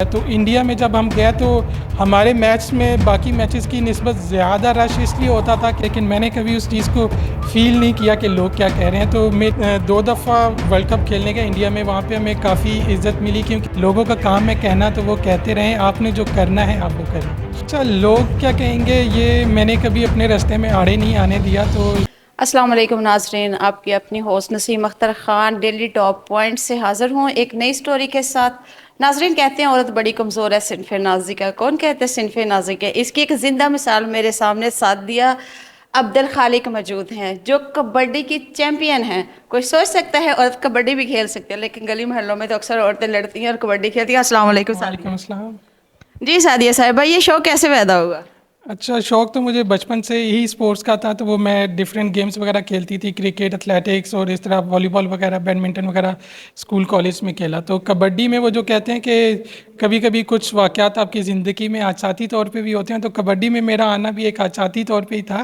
तो इंडिया में जब हम गए तो हमारे मैच में बाकी मैचेस की निस्बत ज़्यादा रश इसलिए होता था, लेकिन मैंने कभी उस चीज़ को फ़ील नहीं किया कि लोग क्या कह रहे हैं। तो मैं 2 दफ़ा वर्ल्ड कप खेलने का इंडिया में, वहाँ पे हमें काफ़ी इज़्ज़त मिली क्योंकि लोगों का काम है कहना, तो वो कहते रहें, आपने जो करना है आप वो करें। अच्छा, लोग क्या कहेंगे ये मैंने कभी अपने रास्ते में आड़े नहीं आने दिया। तो अस्सलाम वालेकुम नाज़रीन, आपकी अपनी host Naseem Akhtar Khan daily top point से हाज़िर हूँ एक नई स्टोरी के साथ। नाज़रीन, कहते हैं औरत बड़ी कमज़ोर है सिनफ़े नाज़िका। कौन कहते हैं सिनफ़े नाज़िका? इसकी एक ज़िंदा मिसाल मेरे सामने सादिया अब्दुल खालिक मौजूद हैं, जो कबड्डी की चैम्पियन हैं। कोई सोच सकता है औरत कबड्डी भी खेल सकती है, लेकिन गली मोहल्लों में तो अक्सर औरतें लड़ती हैं और कबड्डी खेलती हैं। अस्सलाम वालेकुम वालेकुम सादिया। अस्सलाम। जी सादिया साहिबा, ये शौक़ कैसे पैदा हुआ? अच्छा, शौक़ तो मुझे बचपन से ही स्पोर्ट्स का था। तो वो मैं डिफरेंट गेम्स वगैरह खेलती थी, क्रिकेट, एथलेटिक्स और इस तरह वॉलीबॉल वगैरह, बैडमिंटन वगैरह स्कूल कॉलेज में खेला। तो कबड्डी में वो जो कहते हैं कि कभी कभी कुछ वाक़यात आपकी ज़िंदगी में आचाती तौर पे भी होते हैं, तो कबड्डी में मेरा आना भी एक आचाती तौर पे ही था।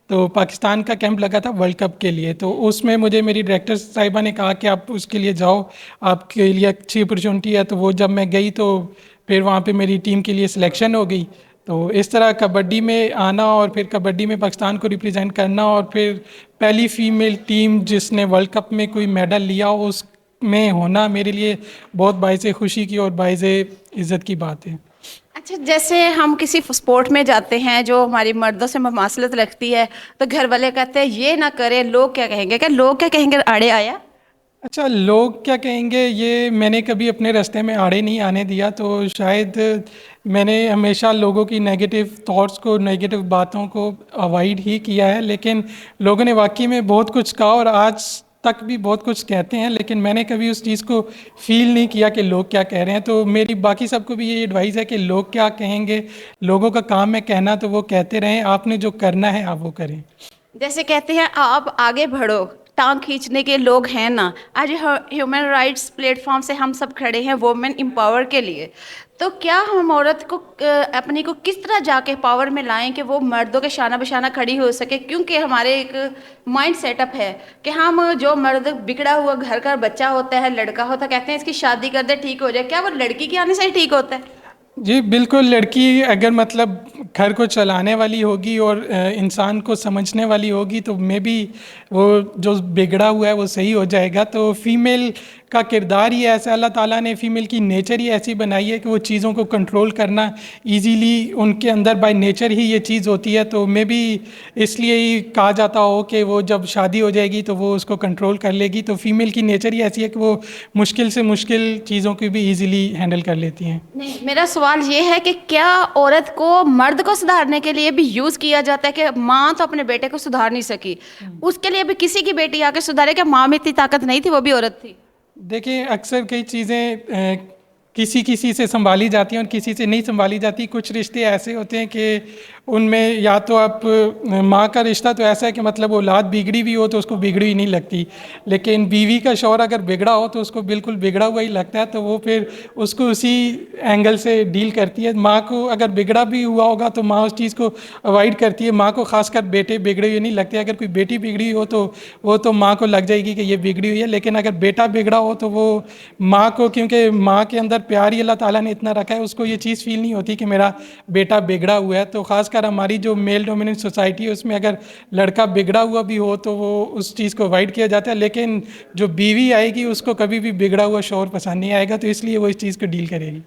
तो पाकिस्तान का कैंप लगा था वर्ल्ड कप के लिए, तो उसमें मुझे मेरी डायरेक्टर साहिबा ने कहा कि आप उसके लिए जाओ, आपके लिए अच्छी अपॉर्चुनिटी है। तो वो जब मैं गई तो फिर वहाँ पे मेरी टीम के लिए सिलेक्शन हो गई। तो इस तरह कबड्डी में आना और फिर कबड्डी में पाकिस्तान को रिप्रेजेंट करना और फिर पहली फ़ीमेल टीम जिसने वर्ल्ड कप में कोई मेडल लिया उसमें होना मेरे लिए बहुत बाइज़ खुशी की और बाइज़ इज़्ज़त की बात है। अच्छा, जैसे हम किसी स्पोर्ट में जाते हैं जो हमारी मर्दों से ममासलत रखती है, तो घर वाले कहते हैं ये ना करें, लोग क्या कहेंगे? क्या लोग क्या कहेंगे आड़े आया? अच्छा, लोग क्या कहेंगे ये मैंने कभी अपने रास्ते में आड़े नहीं आने दिया। तो शायद मैंने हमेशा लोगों की नेगेटिव थॉट्स को, नेगेटिव बातों को अवॉइड ही किया है। लेकिन लोगों ने वाकई में बहुत कुछ कहा और आज तक भी बहुत कुछ कहते हैं, लेकिन मैंने कभी उस चीज़ को फ़ील नहीं किया कि लोग क्या कह रहे हैं। तो मेरी बाकी सबको भी ये एडवाइस है कि लोग क्या कहेंगे, लोगों का काम है कहना, तो वो कहते रहें, आपने जो करना है आप वो करें। जैसे कहते हैं आप आगे बढ़ो, टांग खींचने के लोग हैं ना। आज ह्यूमन राइट्स प्लेटफॉर्म से हम सब खड़े हैं वोमेन एम्पावर के लिए। तो क्या हम औरत को अपनी को किस तरह जाके पावर में लाएं कि वो मर्दों के शाना बशाना खड़ी हो सके? क्योंकि हमारे एक माइंड सेटअप है कि हम जो मर्द बिगड़ा हुआ घर का बच्चा होता है, लड़का होता, कहते हैं इसकी शादी कर दे ठीक हो जाए। क्या वो लड़की के आने से ही ठीक होता है? जी बिल्कुल, लड़की अगर मतलब घर को चलाने वाली होगी और इंसान को समझने वाली होगी तो मे बी वो जो बिगड़ा हुआ है वो सही हो जाएगा। तो फीमेल का किरदार ही ऐसा, अल्लाह ताला ने फीमेल की नेचर ही ऐसी बनाई है कि वो चीज़ों को कंट्रोल करना इजीली उनके अंदर बाय नेचर ही ये चीज़ होती है। तो मे बी इसलिए ही कहा जाता हो कि वो जब शादी हो जाएगी तो वो उसको कंट्रोल कर लेगी। तो फीमेल की नेचर ही ऐसी है कि वो मुश्किल से मुश्किल चीज़ों को भी ईज़िली हैंडल कर लेती हैं। नहीं, मेरा सवाल ये है कि क्या औरत को मर्द को सुधारने के लिए भी यूज किया जाता है कि माँ तो अपने बेटे को सुधार नहीं सकी, उसके लिए भी किसी की बेटी आके सुधारे? क्या माँ में इतनी ताकत नहीं थी, वो भी औरत थी? देखिए, अक्सर कई चीज़ें किसी किसी से संभाली जाती हैं और किसी से नहीं संभाली जाती। कुछ रिश्ते ऐसे होते हैं कि उनमें या तो आप माँ का रिश्ता तो ऐसा है कि मतलब औलाद बिगड़ी भी हो तो उसको बिगड़ी ही नहीं लगती, लेकिन बीवी का शौहर अगर बिगड़ा हो तो उसको बिल्कुल बिगड़ा हुआ ही लगता है। तो वो फिर उसको उसी एंगल से डील करती है। माँ को अगर बिगड़ा भी हुआ होगा तो माँ उस चीज़ को अवॉइड करती है। माँ को खासकर बेटे बिगड़े हुए नहीं लगते। अगर कोई बेटी बिगड़ी हो तो वो तो माँ को लग जाएगी कि ये बिगड़ी हुई है, लेकिन अगर बेटा बिगड़ा हो तो वो माँ को, क्योंकि माँ के अंदर प्यार ही अल्लाह ताला ने इतना रखा है, उसको ये चीज़ फील नहीं होती कि मेरा बेटा बिगड़ा हुआ है। तो ख़ासकर हमारी जो मेल डोमिनेंट सोसाइटी है उसमें अगर लड़का बिगड़ा हुआ भी हो तो वो उस चीज़ को अवॉइड किया जाता है, लेकिन जो बीवी आएगी उसको कभी भी बिगड़ा हुआ शौहर पसंद नहीं आएगा, तो इसलिए वो इस चीज़ को डील करेगी।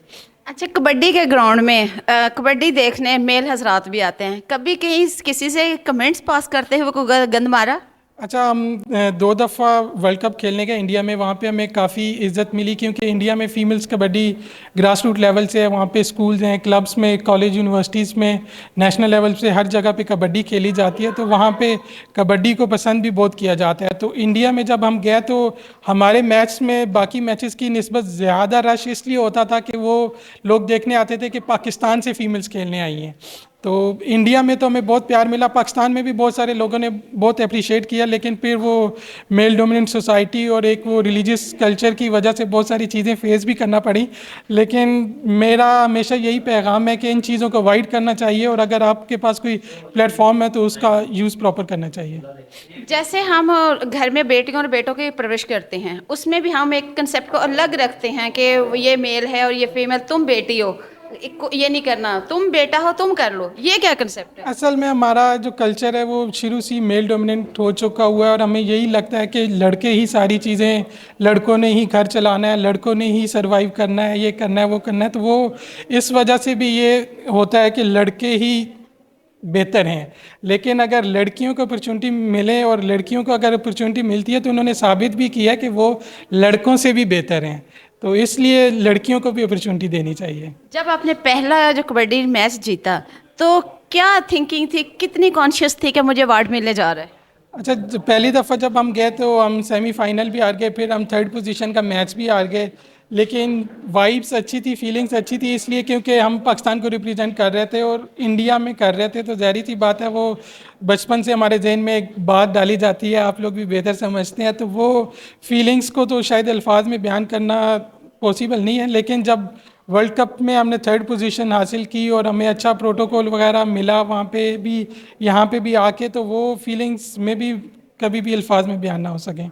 अच्छा, कबड्डी के ग्राउंड में कबड्डी देखने मेल हजरात भी आते हैं, कभी कहीं किसी से कमेंट्स पास करते हुए कोई गंद मारा? अच्छा, हम 2 दफ़ा वर्ल्ड कप खेलने गए इंडिया में, वहाँ पे हमें काफ़ी इज़्ज़त मिली क्योंकि इंडिया में females kabaddi grass root level से है। वहाँ पे स्कूल्स हैं, क्लब्स में, कॉलेज यूनिवर्सिटीज़ में, नेशनल लेवल से हर जगह पे कबड्डी खेली जाती है। तो वहाँ पे कबड्डी को पसंद भी बहुत किया जाता है। तो इंडिया में जब हम गए तो हमारे मैच में बाकी मैचेस की निस्बत ज़्यादा रश इसलिए होता था कि वो लोग देखने आते थे कि पाकिस्तान से फ़ीमेल्स खेलने आई हैं। तो इंडिया में तो हमें बहुत प्यार मिला, पाकिस्तान में भी बहुत सारे लोगों ने बहुत अप्रिशिएट किया, लेकिन फिर वो मेल डोमिनेंट सोसाइटी और एक वो रिलीजियस कल्चर की वजह से बहुत सारी चीज़ें फेस भी करना पड़ी। लेकिन मेरा हमेशा यही पैगाम है कि इन चीज़ों को अवॉइड करना चाहिए, और अगर आपके पास कोई प्लेटफॉर्म है तो उसका यूज़ प्रॉपर करना चाहिए। जैसे हम घर में बेटियों और बेटों के प्रवेश करते हैं, उसमें भी हम एक कंसेप्ट को अलग रखते हैं कि ये मेल है और ये फीमेल, तुम बेटी हो, ये नहीं करना, तुम बेटा हो तुम कर लो, ये क्या कंसेप्ट है? असल में हमारा जो कल्चर है वो शुरू से ही मेल डोमिनेंट हो चुका हुआ है, और हमें यही लगता है कि लड़के ही सारी चीज़ें, लड़कों ने ही घर चलाना है, लड़कों ने ही सरवाइव करना है, ये करना है वो करना है। तो वो इस वजह से भी ये होता है कि लड़के ही बेहतर हैं। लेकिन अगर लड़कियों को अपॉर्चुनिटी मिले, और लड़कियों को अगर अपॉर्चुनिटी मिलती है तो उन्होंने साबित भी किया है कि वो लड़कों से भी बेहतर हैं। तो इसलिए लड़कियों को भी अपॉर्चुनिटी देनी चाहिए। जब आपने पहला जो कबड्डी मैच जीता तो क्या थिंकिंग थी, कितनी कॉन्शियस थी कि मुझे अवार्ड मिलने जा रहा है? अच्छा, पहली दफ़ा जब हम गए तो हम सेमीफाइनल भी हार गए, फिर हम थर्ड पोजीशन का मैच भी हार गए। लेकिन वाइब्स अच्छी थी, फीलिंग्स अच्छी थी, इसलिए क्योंकि हम पाकिस्तान को रिप्रेजेंट कर रहे थे और इंडिया में कर रहे थे। तो ज़ाहिर सी बात है, वो बचपन से हमारे जहन में एक बात डाली जाती है, आप लोग भी बेहतर समझते हैं। तो वो फीलिंग्स को तो शायद अल्फाज में बयान करना पॉसिबल नहीं है। लेकिन जब वर्ल्ड कप में हमने थर्ड पोजीशन हासिल की और हमें अच्छा प्रोटोकॉल वगैरह मिला वहाँ पे भी, यहाँ पे भी आके, तो वो फीलिंग्स में भी कभी भी अल्फाज में बयान ना हो सकें।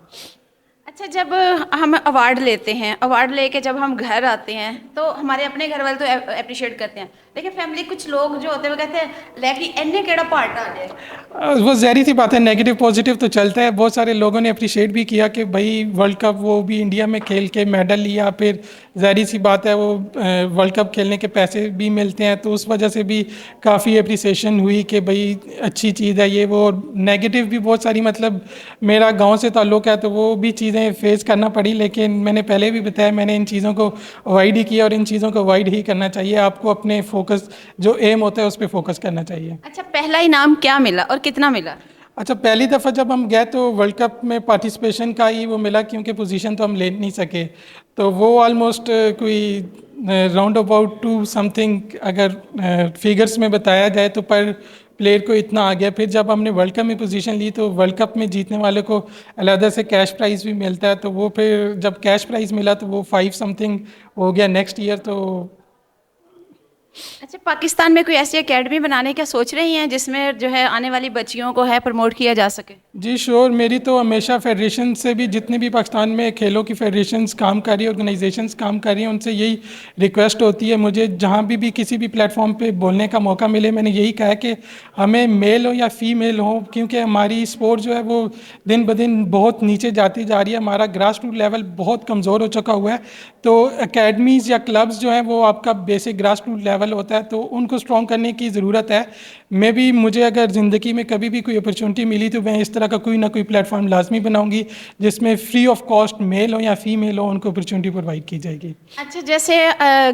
अच्छा, जब हम अवार्ड लेते हैं, अवार्ड लेके जब हम घर आते हैं तो हमारे अपने घर वाले तो अप्रिशिएट करते हैं, लेकिन फैमिली कुछ लोग जो होते हैं वो कहते हैं लैकी एने केड़ा पार्ट आ गया। वो ज़ाहिर सी बात है, नेगेटिव पॉजिटिव तो चलता है। बहुत सारे लोगों ने अप्रिशिएट भी किया कि भाई वर्ल्ड कप वो भी इंडिया में खेल के मेडल लिया, फिर ज़ाहिर सी बात है वो वर्ल्ड कप खेलने के पैसे भी मिलते हैं, तो उस वजह से भी काफ़ी अप्रिसिएशन हुई कि भाई अच्छी चीज़ है ये वो। नेगेटिव भी बहुत सारी, मतलब मेरा गाँव से ताल्लुक़ है तो वो भी चीज़ें फेस करना पड़ी। लेकिन मैंने पहले भी बताया, मैंने इन चीज़ों को अवॉइड ही किया, और इन चीज़ों को अवॉइड ही करना चाहिए। आपको अपने फोकस, जो एम होता है उस पर फोकस करना चाहिए। अच्छा, पहला इनाम क्या मिला और कितना मिला? अच्छा, पहली दफ़ा जब हम गए तो वर्ल्ड कप में पार्टिसिपेशन का ही वो मिला, क्योंकि पोजीशन तो हम ले नहीं सके। तो वो ऑलमोस्ट कोई राउंड अबाउट 2 समथिंग अगर फिगर्स में बताया जाए तो पर प्लेयर को इतना आ गया। फिर जब हमने वर्ल्ड कप में पोजीशन ली तो वर्ल्ड कप में जीतने वाले को अलहदा से कैश प्राइज़ भी मिलता है। तो वो फिर जब कैश प्राइज़ मिला तो वो 5 समथिंग हो गया नेक्स्ट ईयर। तो अच्छा, पाकिस्तान में कोई ऐसी एकेडमी बनाने का सोच रही हैं जिसमें जो है आने वाली बच्चियों को है प्रमोट किया जा सके? जी श्योर, मेरी तो हमेशा फेडरेशन से भी, जितने भी पाकिस्तान में खेलों की फेडरेशंस काम कर रही है, ऑर्गेनाइजेशंस काम कर रही हैं, उनसे यही रिक्वेस्ट होती है मुझे, जहाँ भी किसी भी प्लेटफॉर्म पे बोलने का मौका मिले, मैंने यही कहा है कि हमें मेल हो या फीमेल हो, क्योंकि हमारी स्पोर्ट जो है वो दिन ब दिन बहुत नीचे जाती जा रही है, हमारा ग्रास रूट लेवल बहुत कमज़ोर हो चुका हुआ है। तो अकेडमीज़ या क्लब्स जो हैं वो आपका बेसिक ग्रास रूट लेवल होता है, तो उनको स्ट्रॉन्ग करने की ज़रूरत है। मैं भी, मुझे अगर ज़िंदगी में कभी भी कोई अपॉर्चुनिटी मिली तो मैं इस तरह का कोई ना कोई प्लेटफॉर्म लाजमी बनाऊंगी जिसमें फ्री ऑफ कॉस्ट मेल हो या फीमेल हो उनको अपॉर्चुनिटी प्रोवाइड की जाएगी। अच्छा, जैसे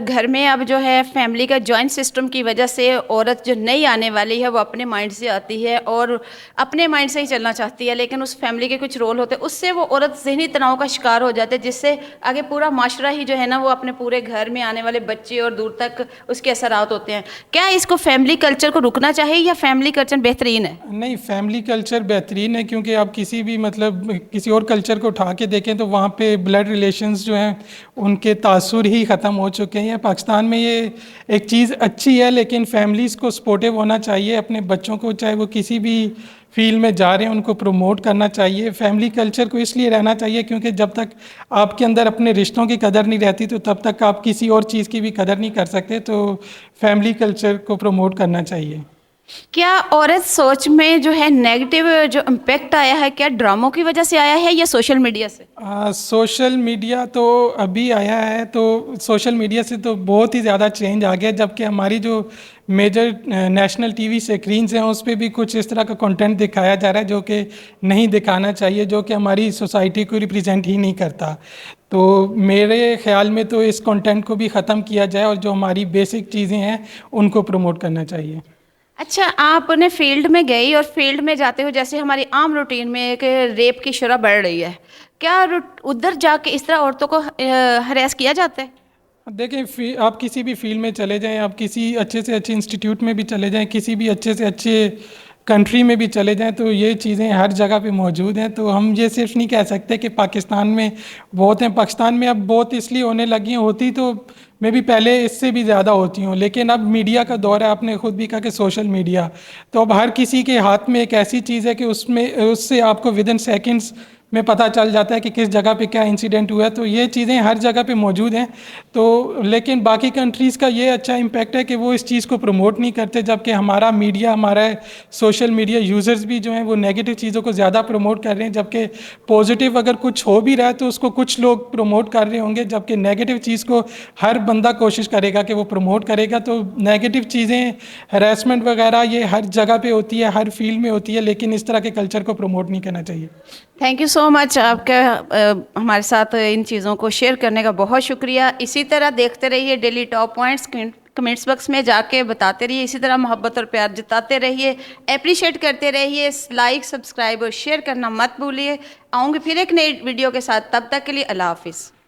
घर में अब जो है फैमिली का जॉइंट सिस्टम की वजह से औरत जो नई आने वाली है वो अपने माइंड से आती है और अपने माइंड से ही चलना चाहती है, लेकिन उस फैमिली के कुछ रोल होते हैं, उससे वो औरत ज़हनी तनाव का शिकार हो जाते हैं, जिससे आगे पूरा माशरा ही जो है ना वो अपने पूरे घर में आने वाले बच्चे और दूर तक उसके असरात होते हैं। क्या इसको फैमिली कल्चर को रुकना चाहिए या फैमिली कल्चर बेहतरीन है? नहीं, फैमिली कल्चर बेहतरीन है, क्योंकि आप किसी भी, मतलब किसी और कल्चर को उठा के देखें तो वहाँ पे ब्लड रिलेशंस जो हैं उनके तासुर ही ख़त्म हो चुके हैं। पाकिस्तान में ये एक चीज़ अच्छी है, लेकिन फैमिलीज़ को सपोर्टिव होना चाहिए अपने बच्चों को, चाहे वो किसी भी फील्ड में जा रहे हैं उनको प्रमोट करना चाहिए। फैमिली कल्चर को इसलिए रहना चाहिए क्योंकि जब तक आपके अंदर अपने रिश्तों की कदर नहीं रहती तो तब तक आप किसी और चीज़ की भी कदर नहीं कर सकते। तो फैमिली कल्चर को प्रमोट करना चाहिए। क्या औरत सोच में जो है नेगेटिव जो इम्पेक्ट आया है, क्या ड्रामों की वजह से आया है या सोशल मीडिया से? सोशल मीडिया तो अभी आया है, तो सोशल मीडिया से तो बहुत ही ज़्यादा चेंज आ गया, जबकि हमारी जो मेजर नेशनल टीवी स्क्रीन्स हैं उस पर भी कुछ इस तरह का कंटेंट दिखाया जा रहा है जो कि नहीं दिखाना चाहिए, जो कि हमारी सोसाइटी को रिप्रेजेंट ही नहीं करता। तो मेरे ख्याल में तो इस कंटेंट को भी ख़त्म किया जाए और जो हमारी बेसिक चीज़ें हैं उनको प्रमोट करना चाहिए। अच्छा, आपने फील्ड में गई और फील्ड में जाते हो, जैसे हमारी आम रूटीन में एक रेप की शरह बढ़ रही है, क्या उधर जाके इस तरह औरतों को हरेस किया जाता है? देखें, आप किसी भी फील्ड में चले जाएं, आप किसी अच्छे से अच्छे इंस्टीट्यूट में भी चले जाएं, किसी भी अच्छे से अच्छे कंट्री में भी चले जाएं, तो ये चीज़ें हर जगह पे मौजूद हैं। तो हम ये सिर्फ नहीं कह सकते कि पाकिस्तान में बहुत हैं। पाकिस्तान में अब बहुत इसलिए होने लगी हैं, होती तो मे भी पहले इससे भी ज़्यादा होती हूँ, लेकिन अब मीडिया का दौर है। आपने खुद भी कहा कि सोशल मीडिया, तो अब हर किसी के हाथ में एक ऐसी चीज़ है कि उसमें उससे आपको विद इन सेकेंड्स में पता चल जाता है कि किस जगह पे क्या इंसिडेंट हुआ है। तो ये चीज़ें हर जगह पे मौजूद हैं। तो लेकिन बाकी कंट्रीज़ का ये अच्छा इम्पैक्ट है कि वो इस चीज़ को प्रमोट नहीं करते, जबकि हमारा मीडिया, हमारा सोशल मीडिया यूज़र्स भी जो हैं वो नेगेटिव चीज़ों को ज़्यादा प्रमोट कर रहे हैं। जबकि पॉजिटिव अगर कुछ हो भी रहा है तो उसको कुछ लोग प्रमोट कर रहे होंगे, जबकि नेगेटिव चीज़ को हर बंदा कोशिश करेगा कि वो प्रमोट करेगा। तो नेगेटिव चीज़ें, हरासमेंट वगैरह, ये हर जगह पे होती है, हर फील्ड में होती है, लेकिन इस तरह के कल्चर को प्रमोट नहीं करना चाहिए। थैंक यू सो मच, आपका हमारे साथ इन चीज़ों को शेयर करने का बहुत शुक्रिया। इसी तरह देखते रहिए daily top points, comments box में जाके बताते रहिए, इसी तरह मोहब्बत और प्यार जताते रहिए, अप्रिशिएट करते रहिए, लाइक, सब्सक्राइब और शेयर करना मत भूलिए। आऊँगी फिर एक नई वीडियो के साथ, तब तक के लिए अल्लाह हाफिज़।